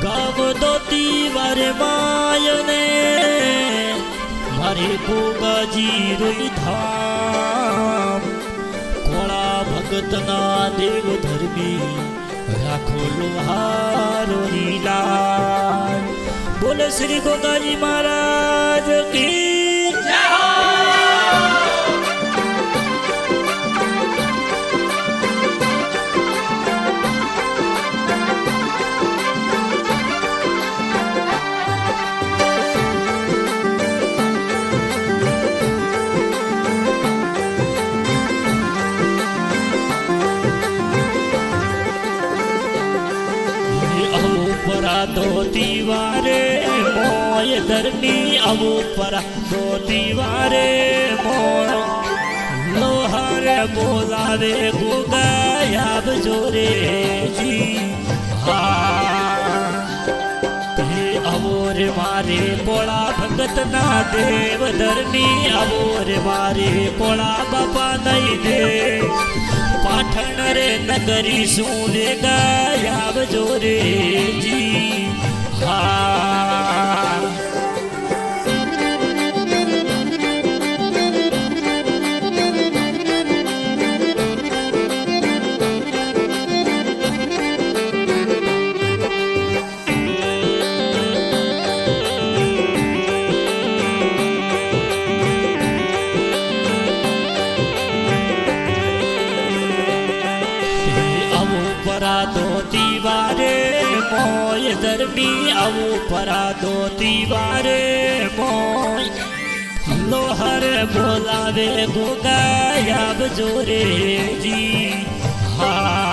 ગાવ દોતી વારે માયને મારે ભોગાજી રોઈ ધામ કોળા ભગતના દેવ ધર્મી રાખો લોહારો લીલા બોલ શ્રી ગોગાજી મહારાજ કી જય હો ધોતી વારે મોય ધરની આવો પરા ધોતી વારે મોય લોહારે બોલાવે ગોગાયાબ જોરે જી હા હે આવો રે મારે પોળા ભગત ના દેવ ધરની આવો રે મારે પોળા બાપા નહીં દે પાઠણ રે નગરી શું રે ગાયાબ જોરે જી હા ધોતી વારે મોય ધર્મી આવું પરા ધોતી વારે મોય લોહર બોલાવે ગોગાયાબ જોરે જી હા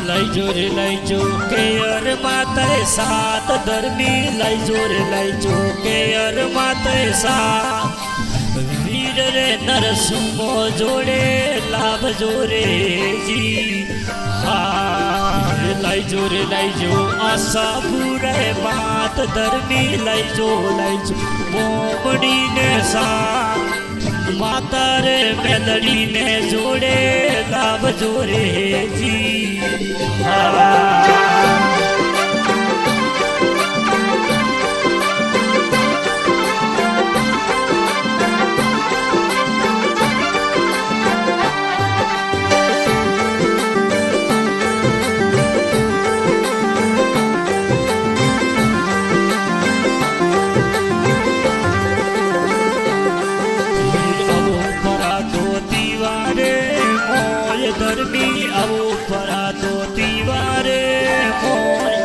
લઈ જોરે લઈ જો કે અર માતે સાત ધર્મી લઈ જોરે લઈ જો કે અર માતે સાત વીર રે નરસુમો જોડે લાભ જોરે જી હા લઈ જો આશા પૂરે માત ધર્મી લઈ જો મોમડીને સા માતા રે મેલડીને જોડે લાભ જોરે જી હા ધર્મી આવો પરા ધોતી વારે મોય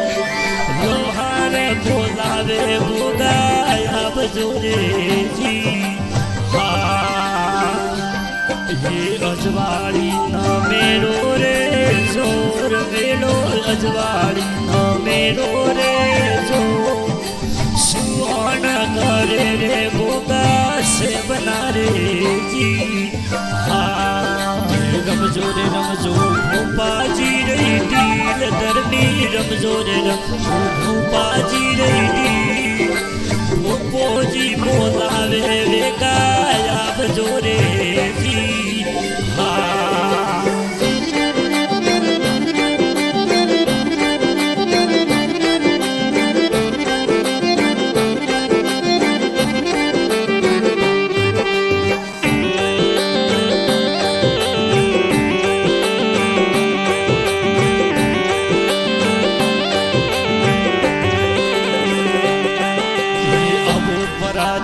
લોહારે બોલાવે ગોગાયાબ જોરે જી હા હે અજવાળી ના મેરો રે જોર વેલો અજવાળી ના મેરો રે જો સુવર્ણ કરે રે ગોગા સે બનારે જી હા રમજો રે રમજો ભોપાજી રહી ઢીલ ધરની રમજો રે રમજો ભોપાજી રહી ઢીલ ભોપોજી બોલાવે રે ગાયાબ જોરે જી હા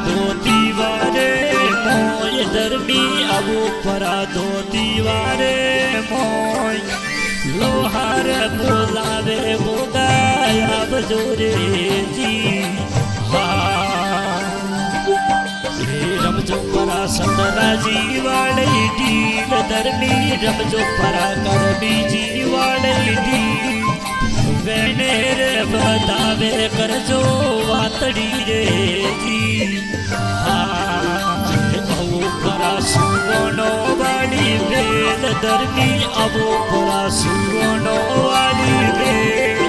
ધોતી વારે મોય ધર્મી આવો પરા ધોતી વારે મોય લોહાર બોલાવે ગોગાયાબ જોરે જી હા રમજો પરા સતરાજી વાળી ઢીલ ધર્મી રમજો પરા કરબીજી વાળી ઢીલ વેને રે બતાવે કરજો વાતડી રે જી હા આવો પરા સુવર્ણો વાળી વેલ ધર્મી આવો પરા સુવર્ણો વાળી વેલ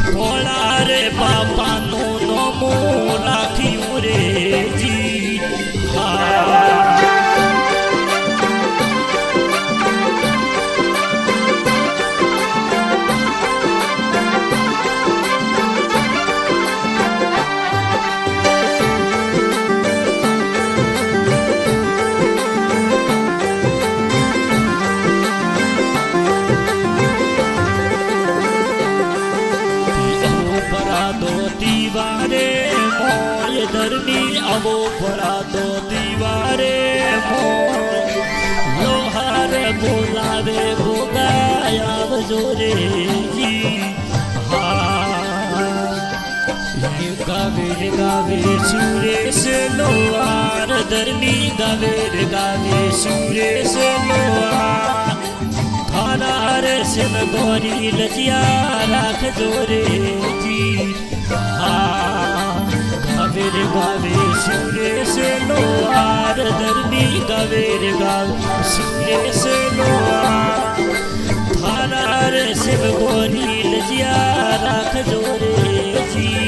ભોળા રે બાપાનો નમો રાખ્યું રે જી હા પરાતો દીવારે મોય ધરની આવો પરાતો દીવારે મોય લોહાર બોલાવે ભોગાય આવજો રે જી ગાવે ગાવે સુરેશ લોહાર ધરની ગાવે સુરેશ લોહાર ખાનાર સેન ગોરી લજિયા રાખજો રે જી ગાવે સુરેશ લોહાર ધરની ગાવે સુરેશ લોહાર ખાનાર સેન ગોરી લજિયા રાખજો રે જી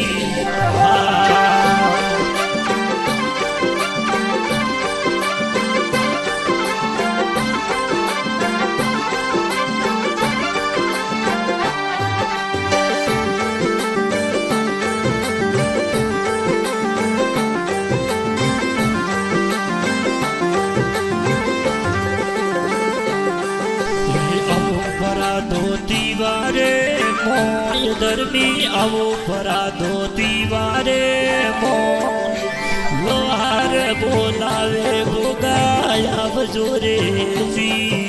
દીવારે મોય ધરની આવો પરાતો દીવારે મોય લોહાર બોલાવે ભોગાય આવજો રે જી